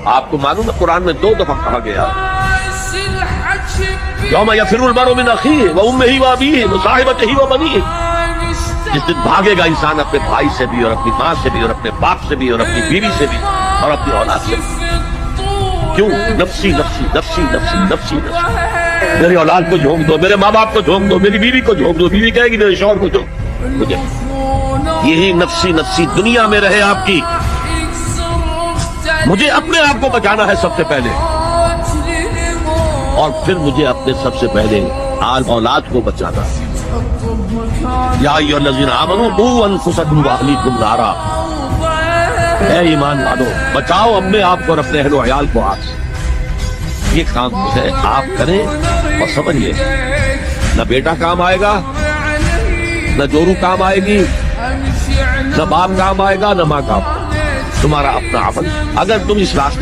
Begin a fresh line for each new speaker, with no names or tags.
آپ کو معلوم ہے قرآن میں 2 دفعہ کہا گیا یوم یفر المرء من اخیہ وامہ وابیہ وصاحبتہ وبنیہ، جس دن بھاگے گا انسان اپنے بھائی سے بھی اور اپنی ماں سے بھی اور اپنے باپ سے بھی اور اپنی بیوی سے بھی اور اپنی اولاد سے بھی۔ کیوں؟ نفسی نفسی نفسی نفسی نفسی نفسی، میری اولاد کو جھونک دو، میرے ماں باپ کو جھونک دو، میری بیوی کو جھونک دو، بیوی کہے گی میرے شوہر کو جھونک مجھے۔ یہی نفسی نفسی دنیا میں رہے آپ کی۔ مجھے اپنے آپ کو بچانا ہے سب سے پہلے، اور پھر مجھے اپنے سب سے پہلے آل اولاد کو بچانا ہے۔ یا ایھا الذین آمنوا قوا انفسکم واہلیکم نارا، اے ایمان والو بچاؤ اپنے آپ کو اور اپنے اہل و عیال کو آگ سے۔ یہ کام ہے آپ کریں اور سمجھ لیں، نہ بیٹا کام آئے گا، نہ جورو کام آئے گی، نہ باپ کام آئے گا، نہ ماں کام، تمہارا اپنا عمل۔ اگر تم اس راستے